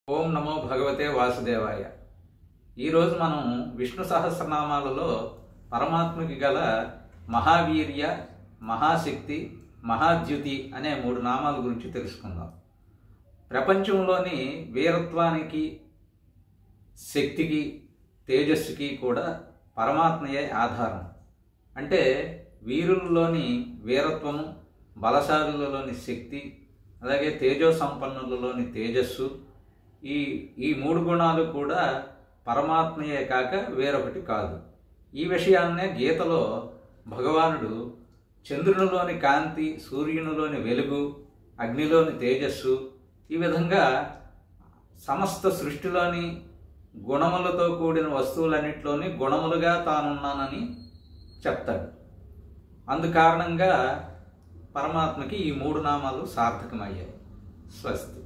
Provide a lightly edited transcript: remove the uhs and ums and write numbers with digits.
ఓం నమో భగవతే వాసుదేవాయ. ఈరోజు మనం విష్ణు సహస్రనామాలలో పరమాత్మకి గల మహావీర్య, మహాశక్తి, మహాద్యుతి అనే 3 నామాల గురించి తెలుసుకుందాం. ప్రపంచంలోని వీరత్వానికి, శక్తికి, తేజస్సుకి కూడా పరమాత్మయే ఆధారం. అంటే వీరులలోని వీరత్వము, బలశాలులలోని శక్తి, అలాగే తేజో సంపన్నులలోని తేజస్సు, ఈ 3 గుణాలు కూడా పరమాత్మయే కాక వేరొకటి కాదు. ఈ విషయాన్నే గీతలో భగవానుడు చంద్రునిలోని కాంతి, సూర్యునిలోని వెలుగు, అగ్నిలోని తేజస్సు, ఈ విధంగా సమస్త సృష్టిలోని గుణములతో కూడిన వస్తువులన్నింటిలోని గుణములుగా తానున్నానని చెప్తాడు. అందుకారణంగా పరమాత్మకి ఈ 3 నామాలు సార్థకమయ్యాయి. స్వస్తి.